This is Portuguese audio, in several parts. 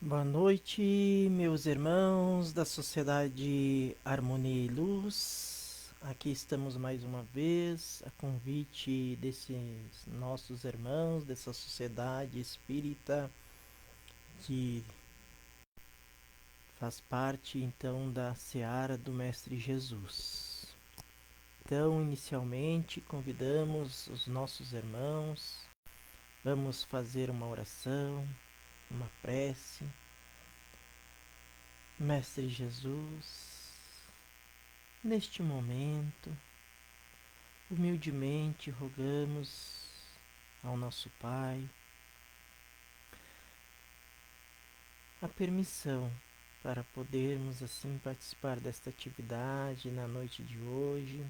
Boa noite, meus irmãos da Sociedade Harmonia e Luz. Aqui estamos mais uma vez, a convite desses nossos irmãos dessa sociedade espírita que faz parte então da seara do Mestre Jesus. Então, inicialmente, convidamos os nossos irmãos, vamos fazer uma oração, uma prece. Mestre Jesus, neste momento, humildemente rogamos ao nosso Pai a permissão para podermos assim participar desta atividade na noite de hoje.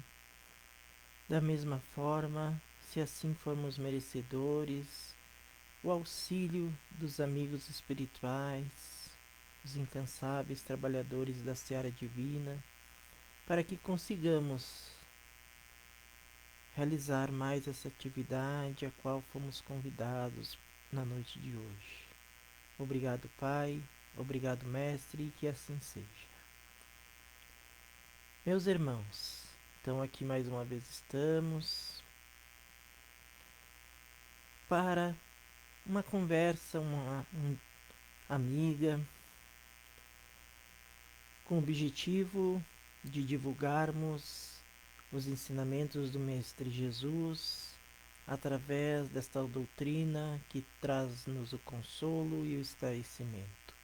Da mesma forma, se assim formos merecedores, o auxílio dos amigos espirituais, os incansáveis trabalhadores da seara divina, para que consigamos realizar mais essa atividade a qual fomos convidados na noite de hoje. Obrigado, Pai, obrigado, Mestre, e que assim seja. Meus irmãos, então aqui mais uma vez estamos para uma conversa, uma amiga, com o objetivo de divulgarmos os ensinamentos do Mestre Jesus através desta doutrina que traz-nos o consolo e o esclarecimento.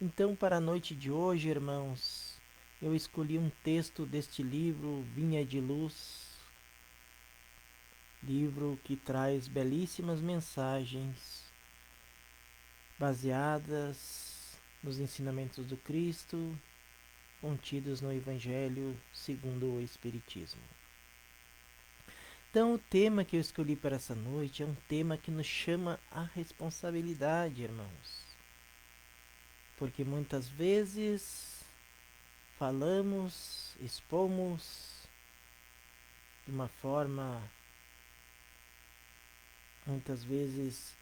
Então, para a noite de hoje, irmãos, eu escolhi um texto deste livro, Vinha de Luz, livro que traz belíssimas mensagens baseadas nos ensinamentos do Cristo, contidos no Evangelho segundo o Espiritismo. Então, o tema que eu escolhi para essa noite é um tema que nos chama à responsabilidade, irmãos. Porque muitas vezes falamos, expomos de uma forma, muitas vezes,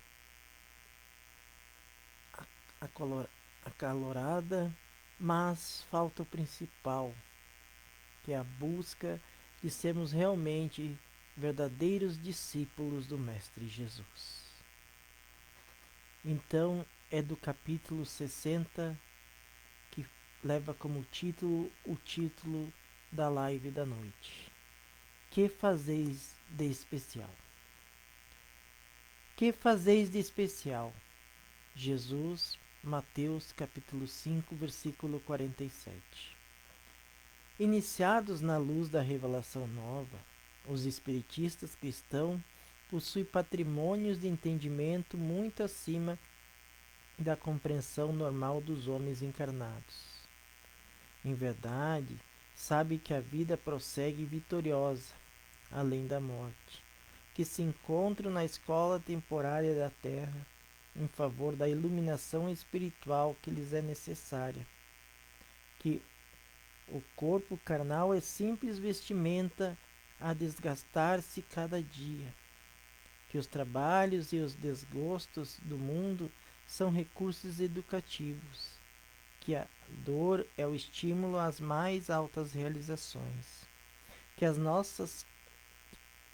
acalorada, mas falta o principal, que é a busca de sermos realmente verdadeiros discípulos do Mestre Jesus. Então, é do capítulo 60 que leva como título o título da live da noite. Que fazeis de especial? Que fazeis de especial? Jesus, Mateus capítulo 5, versículo 47. Iniciados na luz da revelação nova, os espiritistas cristãos possuem patrimônios de entendimento muito acima da compreensão normal dos homens encarnados. Em verdade, sabe que a vida prossegue vitoriosa, além da morte, que se encontram na escola temporária da Terra, em favor da iluminação espiritual que lhes é necessária, que o corpo carnal é simples vestimenta a desgastar-se cada dia, que os trabalhos e os desgostos do mundo são recursos educativos, que a dor é o estímulo às mais altas realizações, que as nossas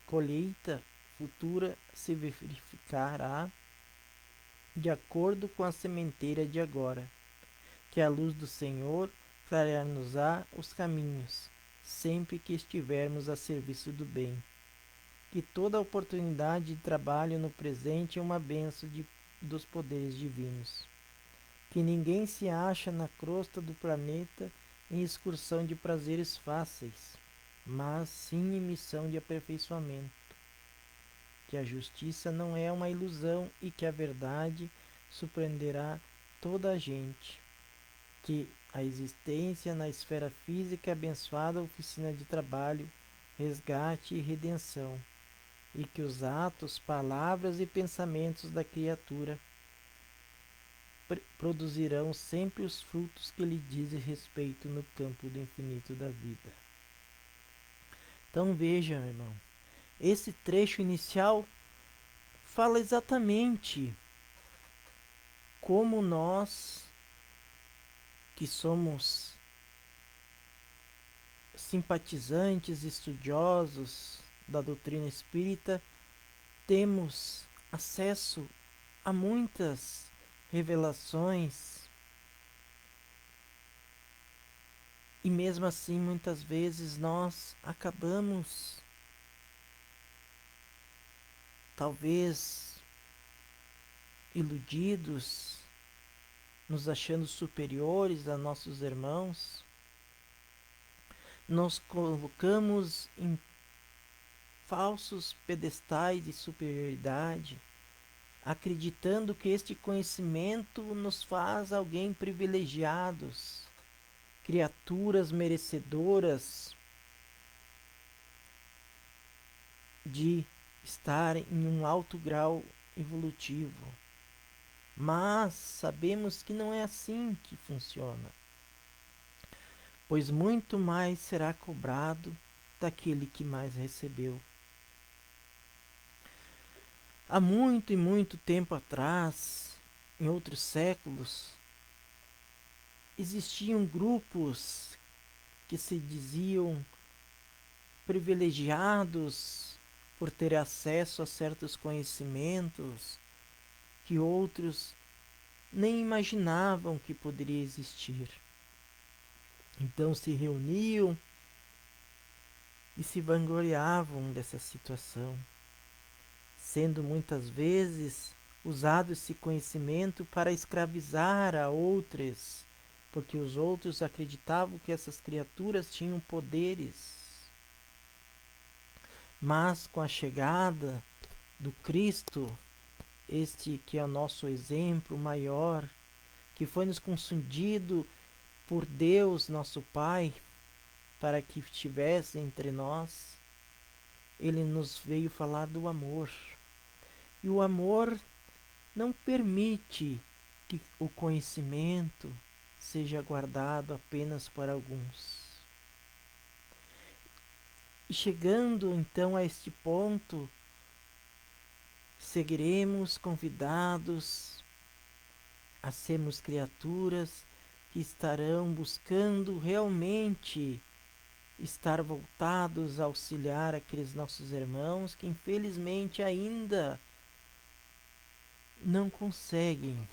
colheita futura se verificará de acordo com a sementeira de agora, que a luz do Senhor clarear-nos-á os caminhos, sempre que estivermos a serviço do bem, que toda oportunidade de trabalho no presente é uma bênção dos poderes divinos, que ninguém se acha na crosta do planeta em excursão de prazeres fáceis, mas sim em missão de aperfeiçoamento, que a justiça não é uma ilusão e que a verdade surpreenderá toda a gente, que a existência na esfera física é abençoada oficina de trabalho, resgate e redenção, e que os atos, palavras e pensamentos da criatura produzirão sempre os frutos que lhe dizem respeito no campo do infinito da vida. Então veja, meu irmão, esse trecho inicial fala exatamente como nós, que somos simpatizantes, estudiosos da doutrina espírita, temos acesso a muitas revelações e mesmo assim muitas vezes nós acabamos talvez iludidos, nos achando superiores a nossos irmãos, nos colocamos em falsos pedestais de superioridade, acreditando que este conhecimento nos faz alguém privilegiados, criaturas merecedoras de estar em um alto grau evolutivo. Mas sabemos que não é assim que funciona, pois muito mais será cobrado daquele que mais recebeu. Há muito e muito tempo atrás, em outros séculos, existiam grupos que se diziam privilegiados por ter acesso a certos conhecimentos que outros nem imaginavam que poderia existir. Então se reuniam e se vangloriavam dessa situação, sendo muitas vezes usado esse conhecimento para escravizar a outros, porque os outros acreditavam que essas criaturas tinham poderes. Mas com a chegada do Cristo, este que é o nosso exemplo maior, que foi nos concedido por Deus, nosso Pai, para que estivesse entre nós, ele nos veio falar do amor. E o amor não permite que o conhecimento seja guardado apenas para alguns. E chegando então a este ponto, seguiremos convidados a sermos criaturas que estarão buscando realmente estar voltados a auxiliar aqueles nossos irmãos que infelizmente ainda não conseguem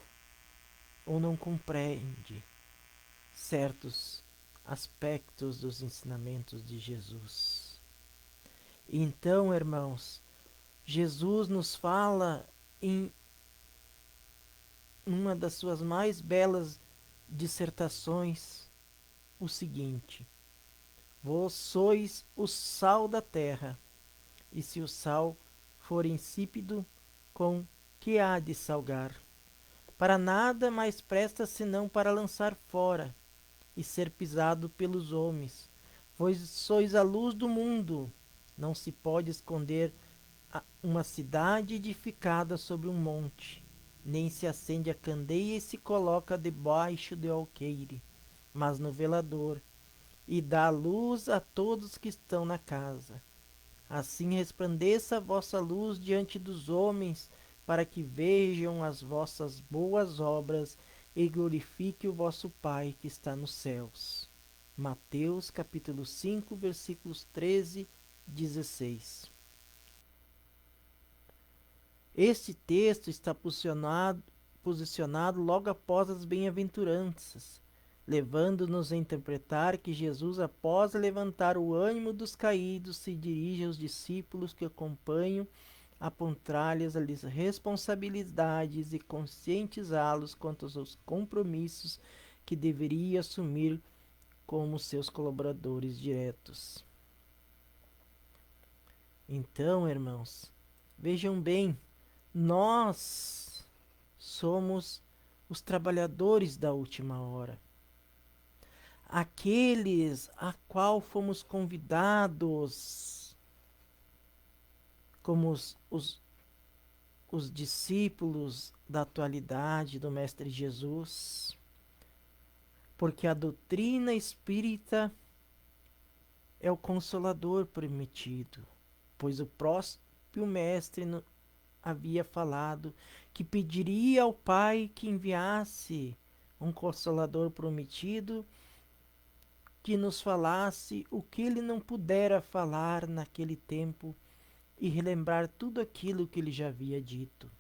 ou não compreendem certos aspectos dos ensinamentos de Jesus. Então, irmãos, Jesus nos fala em uma das suas mais belas dissertações o seguinte: vós sois o sal da terra, e se o sal for insípido, com que há de salgar? Para nada mais presta senão para lançar fora e ser pisado pelos homens. Vós sois a luz do mundo. Não se pode esconder uma cidade edificada sobre um monte, nem se acende a candeia e se coloca debaixo do alqueire, mas no velador, e dá luz a todos que estão na casa. Assim resplandeça a vossa luz diante dos homens, para que vejam as vossas boas obras e glorifique o vosso Pai que está nos céus. Mateus capítulo 5, versículos 13 e 16. Este texto está posicionado logo após as bem-aventuranças, levando-nos a interpretar que Jesus, após levantar o ânimo dos caídos, se dirige aos discípulos que acompanham, apontar-lhes as responsabilidades e conscientizá-los quanto aos compromissos que deveria assumir como seus colaboradores diretos. Então, irmãos, vejam bem, nós somos os trabalhadores da última hora, aqueles a qual fomos convidados como os discípulos da atualidade do Mestre Jesus, porque a doutrina espírita é o consolador prometido, pois o próprio Mestre havia falado, que pediria ao Pai que enviasse um Consolador prometido que nos falasse o que ele não pudera falar naquele tempo e relembrar tudo aquilo que ele já havia dito.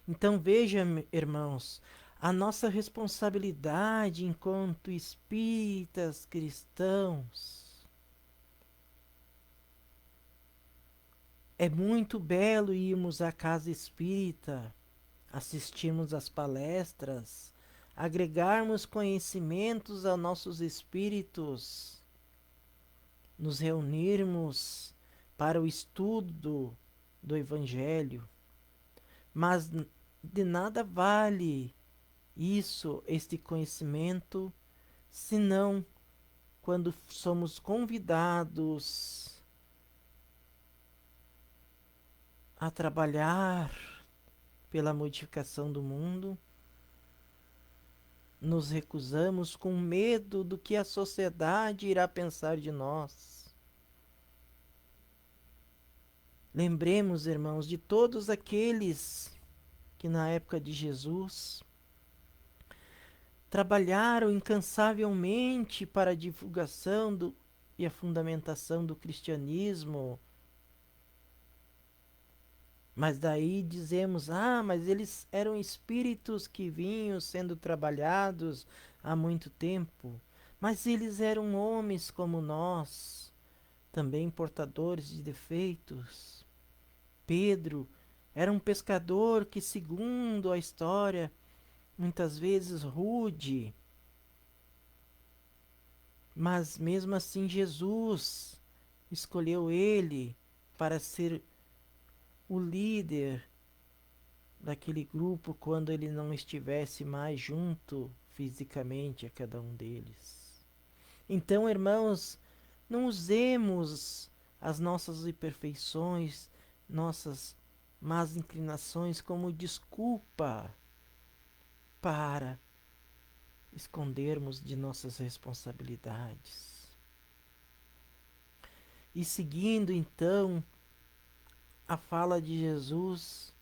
Então veja, irmãos, a nossa responsabilidade enquanto espíritas cristãos é muito belo irmos à casa espírita, assistirmos às palestras, agregarmos conhecimentos aos nossos espíritos, nos reunirmos para o estudo do Evangelho, mas de nada vale isso, este conhecimento, senão quando somos convidados a trabalhar pela modificação do mundo, nos recusamos com medo do que a sociedade irá pensar de nós. Lembremos, irmãos, de todos aqueles que na época de Jesus trabalharam incansavelmente para a divulgação e a fundamentação do cristianismo. Mas daí dizemos, mas eles eram espíritos que vinham sendo trabalhados há muito tempo. Mas eles eram homens como nós, também portadores de defeitos. Pedro era um pescador que, segundo a história, muitas vezes rude, mas mesmo assim Jesus escolheu ele para ser o líder daquele grupo quando ele não estivesse mais junto fisicamente a cada um deles. Então, irmãos, não usemos as nossas imperfeições, nossas más inclinações como desculpa para escondermos de nossas responsabilidades. E seguindo então a fala de Jesus,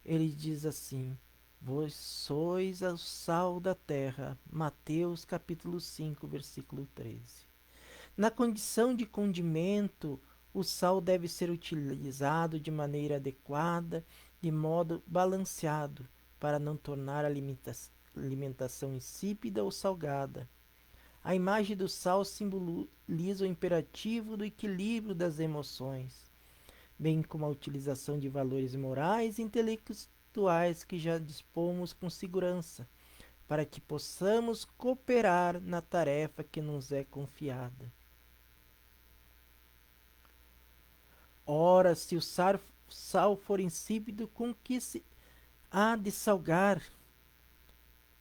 ele diz assim: vós sois o sal da terra. Mateus capítulo 5, versículo 13. Na condição de condimento, o sal deve ser utilizado de maneira adequada, de modo balanceado, para não tornar a alimentação insípida ou salgada. A imagem do sal simboliza o imperativo do equilíbrio das emoções, bem como a utilização de valores morais e intelectuais que já dispomos com segurança, para que possamos cooperar na tarefa que nos é confiada. Ora, se o sal for insípido, com que se há de salgar?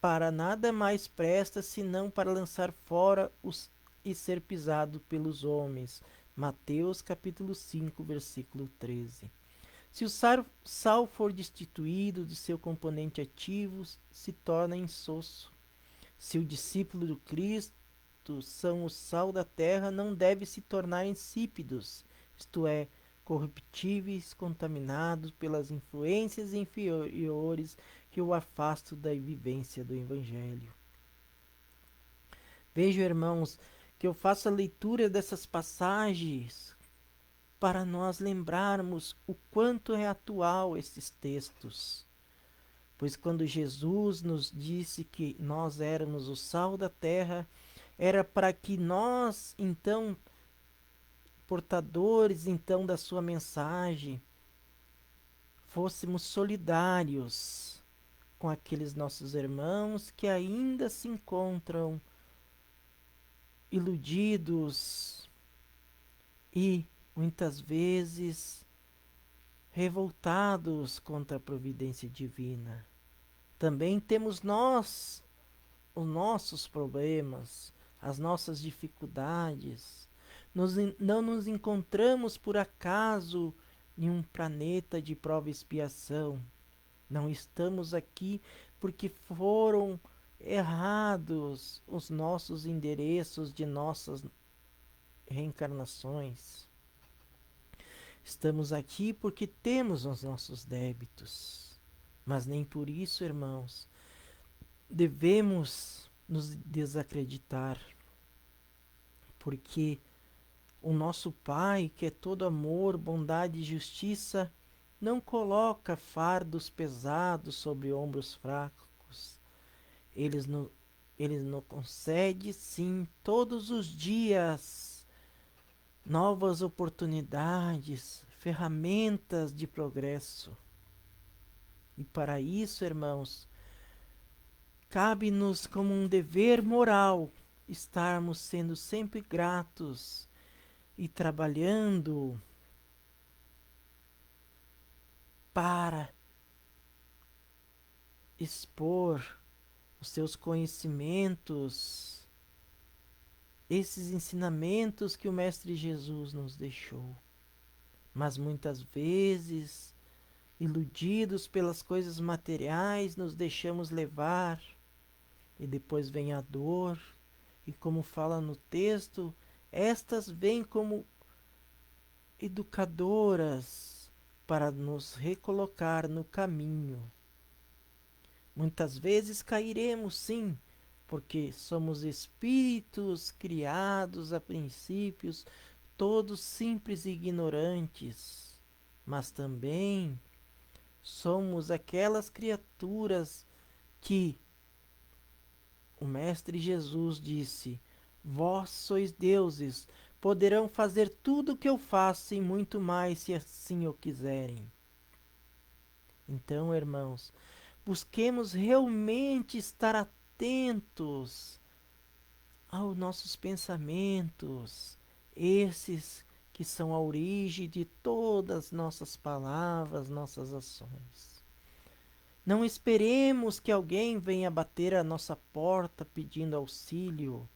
Para nada mais presta senão para lançar fora e ser pisado pelos homens. Mateus capítulo 5, versículo 13. Se o sal for destituído de seu componente ativo, se torna insosso. Se o discípulo do Cristo são o sal da terra, não deve se tornar insípidos, isto é, corruptíveis, contaminados pelas influências inferiores que o afastam da vivência do Evangelho. Vejam, irmãos, que eu faço a leitura dessas passagens para nós lembrarmos o quanto é atual esses textos. Pois quando Jesus nos disse que nós éramos o sal da terra, era para que nós, então, portadores então da sua mensagem, fôssemos solidários com aqueles nossos irmãos que ainda se encontram iludidos e muitas vezes revoltados contra a providência divina. Também temos nós os nossos problemas, as nossas dificuldades. Não nos encontramos por acaso em um planeta de prova e expiação. Não estamos aqui porque foram errados os nossos endereços de nossas reencarnações. Estamos aqui porque temos os nossos débitos. Mas nem por isso, irmãos, devemos nos desacreditar, porque o nosso Pai, que é todo amor, bondade e justiça, não coloca fardos pesados sobre ombros fracos. Ele nos, Ele nos concede, sim, todos os dias novas oportunidades, ferramentas de progresso. E para isso, irmãos, cabe-nos como um dever moral estarmos sendo sempre gratos e trabalhando para expor os seus conhecimentos, esses ensinamentos que o Mestre Jesus nos deixou. Mas muitas vezes, iludidos pelas coisas materiais, nos deixamos levar e depois vem a dor. E como fala no texto, estas vêm como educadoras para nos recolocar no caminho. Muitas vezes cairemos, sim, porque somos espíritos criados a princípios, todos simples e ignorantes, mas também somos aquelas criaturas que o Mestre Jesus disse: Vós sois deuses, poderão fazer tudo o que eu faço e muito mais se assim o quiserem. Então, irmãos, busquemos realmente estar atentos aos nossos pensamentos, esses que são a origem de todas as nossas palavras, nossas ações. Não esperemos que alguém venha bater a nossa porta pedindo auxílio.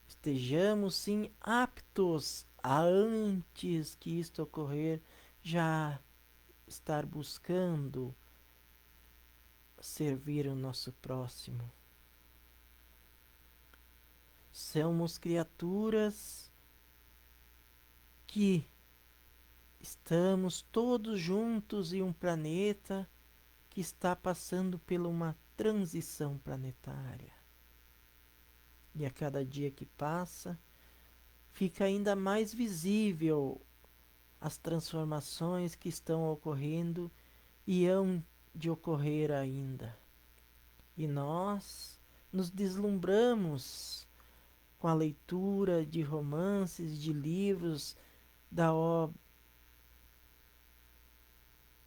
Estejamos sim aptos a, antes que isto ocorrer, já estar buscando servir o nosso próximo. Somos criaturas que estamos todos juntos em um planeta que está passando por uma transição planetária. E a cada dia que passa, fica ainda mais visível as transformações que estão ocorrendo e hão de ocorrer ainda. E nós nos deslumbramos com a leitura de romances, de livros, da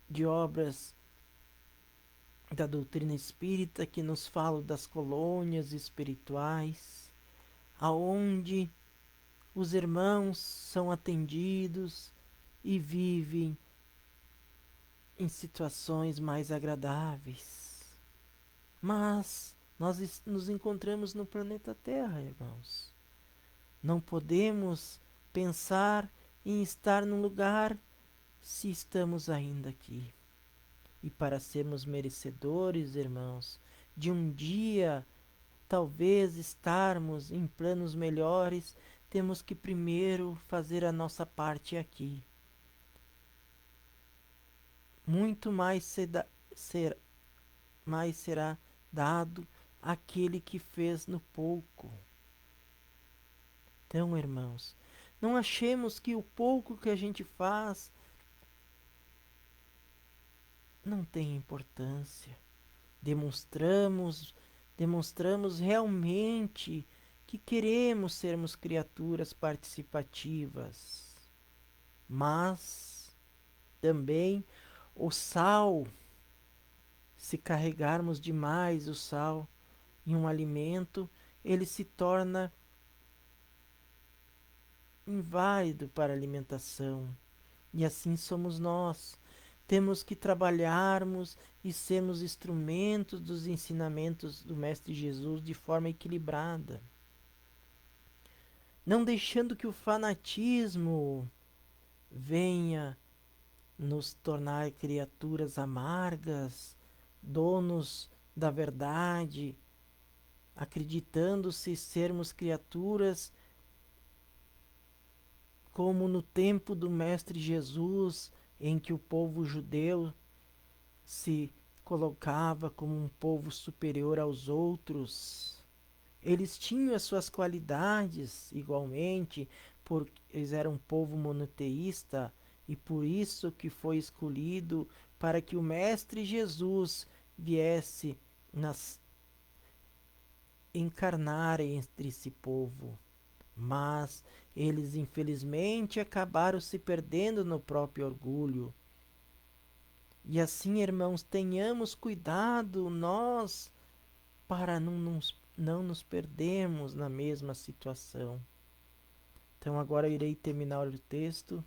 de obras da doutrina espírita que nos falam das colônias espirituais, aonde os irmãos são atendidos e vivem em situações mais agradáveis. Mas nós nos encontramos no planeta Terra, irmãos. Não podemos pensar em estar num lugar se estamos ainda aqui. E para sermos merecedores, irmãos, de um dia talvez estarmos em planos melhores, temos que primeiro fazer a nossa parte aqui. Muito mais, mais será dado àquele que fez no pouco. Então, irmãos, não achemos que o pouco que a gente faz não tem importância. Demonstramos realmente que queremos sermos criaturas participativas. Mas também o sal, se carregarmos demais o sal em um alimento, ele se torna inválido para a alimentação. E assim somos nós. Temos que trabalharmos e sermos instrumentos dos ensinamentos do Mestre Jesus de forma equilibrada. Não deixando que o fanatismo venha nos tornar criaturas amargas, donos da verdade, acreditando-se sermos criaturas como no tempo do Mestre Jesus, em que o povo judeu se colocava como um povo superior aos outros. Eles tinham as suas qualidades igualmente, porque eles eram um povo monoteísta e por isso que foi escolhido para que o Mestre Jesus viesse nas, encarnar entre esse povo. Mas eles infelizmente acabaram se perdendo no próprio orgulho. E assim, irmãos, tenhamos cuidado nós para não nos perdermos na mesma situação. Então agora irei terminar o texto.